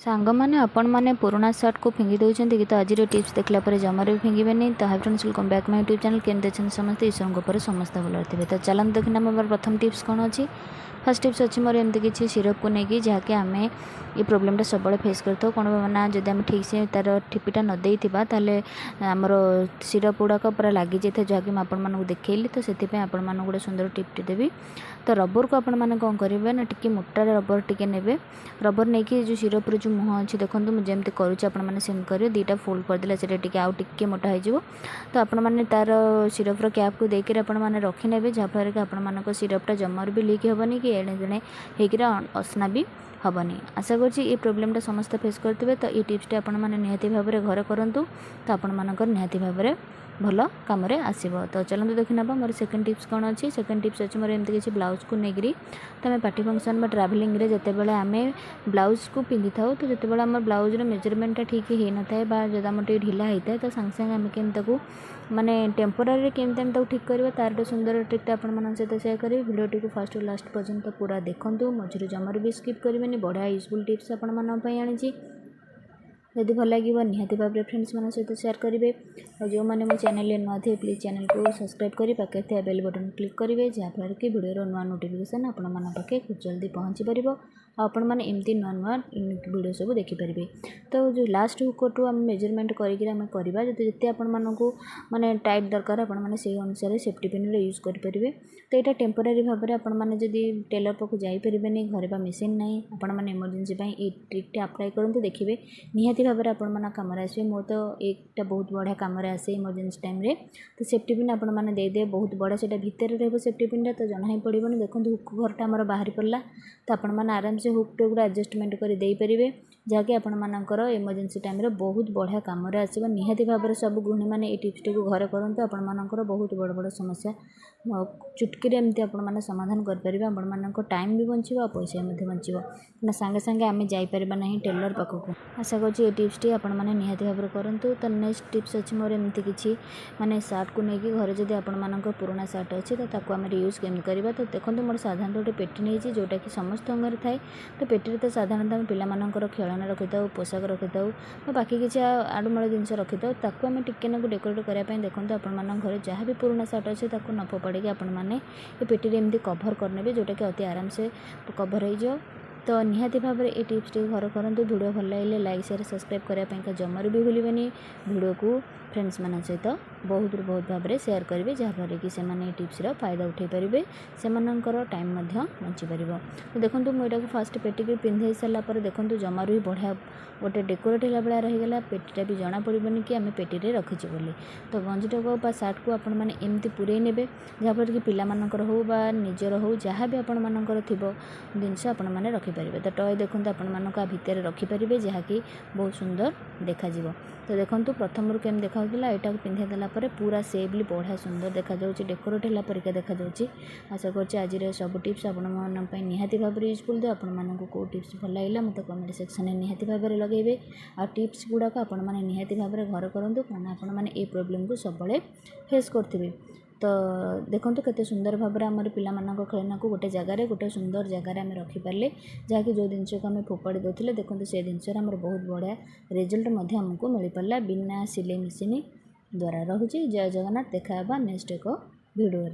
सांग मैंने आपण मैंने पुराना सर्ट को फिंगी दौरान कि तो आज टिप्स देखला पर जमार भी फिंगे तो hi friends welcome back my YouTube channel केमती अच्छे समस्ते ईश्वर पर समस्त भल थे। तो चलते देखना मोर प्रथम टिप्स कौन अच्छी। फर्स्ट टिप्स अच्छी मोर एमती किसी सिरप को लेकिन जहाँकि आम ये प्रोब्लेमटा सब फेस करता कौन ना जब आम ठीक से तार ठिपीटा न देता ताले आमर सिरप गुड़ाक पूरा लगी जाए जहाँकि मुझे आपण मानक देखली तो से आपण मानक गोटे सुंदर टिप्टी देवी। तो रबर को आपण मैंने कौन करेंगे ना टी मोटा रबर टी ने रबर नहीं कि जो सिरप जो मुँह अच्छी देखो मुझे जमी करें सेम करेंगे दीटा फोल्ड करदे से आउ टे मोटा हो तो आपण मैंने तार सिरपर कैप को देकर आपने रखिने जहाँफल कि आपण सिरपटा जमार भी लीक हेनी कि एणे जेणे होकर असना भी हेनी। आशा कर प्रोब्लेमटा समस्त फेस करेंगे तो ये टिप्सटा आपण मैंने निहाती भाव में घर करूँ तो आपण मानकर निहाती भाव में भल कम आसो। तो चलते देखना मोर सेकेंड टिप्स कौन अच्छी। सेकेंड टिप्स अच्छी मोर एमती किसी ब्लाउज को लेकरी तो आम पार्टी फंक्शन बा ट्रावेलिंग जिते बड़े आम ब्लाउज को पिंधि था तो जिते आम ब्लाउज मेजरमेंटा ठीक हो न था जब आम ढिला होता है तो सांगे सांगे आम केमती माने टेम्पोरारी केमती आम ठीक करवा तार गोटे सुंदर ट्रिक्टा आपण सहित सेयार करेंगे। वीडियो को फास्ट लास्ट पर्यंत पूरा देखूँ मझे जमार भी स्किप करेंगे बढ़िया यूजफुल टिप्स आपण आनी यदि भल लगे निहाती भाव में फ्रेंड्स मान सहित सेयार करेंगे और जो मैंने मो चैनल नुआ थे प्लीज चैनल को सब्सक्राइब कर पाखे थे बेल बटन क्लिक करेंगे जहाँफल कि वीडियो नुआ नोटिफिकेशन आपण मान पाखे खूब जल्दी पहुँची पार आपण मैंने एमती नुआ नुआ वीडियो सब देखिपारे। तो जो लास्ट हुक आम मेजरमेंट करवा जिते आपण माने टाइट दरकार आपण मैंने से अनुसार सेफ्टी पिन यूज करेंगे। तो यहाँ टेम्पोरारी भाव में आपण मैंने जदि टेलर पाक जापरें घर बा मेसीन ना आपण मैंने इमरजेंसी ये ट्रिक्टा अप्लाई करते देखिए निहाती भाव में आपण मैंने कम आसो। मोर तो एक बहुत बढ़िया कम आसे इमरजेंसी टाइम रे तो सेफ्टी पिन आपण मैंने देदे बहुत बड़ा से भितर रही सेफ्टी पिनटा तो जना ही पड़ोनी। देखो हुक घरटा आमर बाहरी पड़ा तो आपण मैंने आराम से हुक टे एडजस्टमेंट कर जहाँकि आपण मानकर इमरजेंसी टाइम रे बहुत बढ़िया कम आसो। निहाती भाव में सब गृहिणी मैंने ये टिप्स टी घर करते आपण मानकर बहुत बड़ बड़ समस्या चुटकी एमती आपण मैंने समाधान करेंगे। आपण मान टाइम भी बचो आ पैसा भी बचो ना सांगे सांगे आम जापर ना टेलर पाखक। आशा कर ये टिप्स टी आपण मैंने निहाती भाव में करूँ। तो नेक्स्ट टिप्स अच्छी मोर एमती किसी माने सार्ट को लेकिन घर जब आपण मान पुराना सार्ट अच्छे तो आम यूज केमी करवा। तो देखो मोर साधारण गोटे पेटी नहीं जोटा कि समस्त घर थाए तो पेटी तो साधारणतः आम पिलामानकर खेलना रखी था पोशाक रखी था बाकी किसी आडुमाड़ जिन रखी था ताकू आम टिके ना डेकोरेट करने देखो आपण घर जहाँ भी पुराना सार्ट अच्छे न फोपाड़ी आपण मैंने ये पेटी एमती कभर करने जोटा कि अति आराम से कभर हो। तो निहाती भाव में ये टिप्स टी घर करूँ। वीडियो भल लगे लाइक शेयर सब्सक्राइब करने जमार भी भूलें वीडियो को फ्रेंड्स मान सहित बहुत भाव में शेयर करेंगे जहाँफल कि से टिप्सर फायदा उठे पारे से टाइम बची पार। तो देखो मुझे फास्ट पेटी को पिंधे सारापर देखो जमार भी बढ़िया गोटे डेकोरेट है भाया रहीगला पेटीटा भी जना पड़ोनी कि आम पेटी रखीचे बोली। तो गंजीटा को सार्ट को आपण मैंने एमती पूरे ने जहाँफल कि पिलामानकर हो बा निजर हो जहाँ भी आपण मानकर थी जिनस आपण मैंने रखिपारे। तो टय देखो आपण मानक भितर रखिपारे जहाँकि बहुत सुंदर देखा। तो देखो प्रथम रू केम देखा यहाँ पिंधे देला पूरा सेफली बढ़िया सुंदर देखा डेकोरेट है परिका देखा। आशा कर आज सब टिप्स आपण निहाती भाव में यूजफुल दे आपण मानक कौ टिप्स भल लगे मत कमेंट सेक्शन में निहाती भाव में लगे आ टिप्स गुड़ाक आपण मैंने निहाती भाव में घर करूँ कहना आपण मैंने ये प्रोब्लेम को सब फेस करेंगे। तो देखो केते सुंदर भाव में आमर पिलामानक खेलना को गोटे जगार गोटे सुंदर जगार आम रखिपारे जहाँकि जो जिनस को आम फोपाड़ी देते देखो से जिनसर आमर बहुत बढ़िया रिजल्ट आमको मिल पारा बिना सिलाई मेसीन द्वारा। रहुଛି जय जगन्नाथ देखा नेक्स्ट एक वीडियो।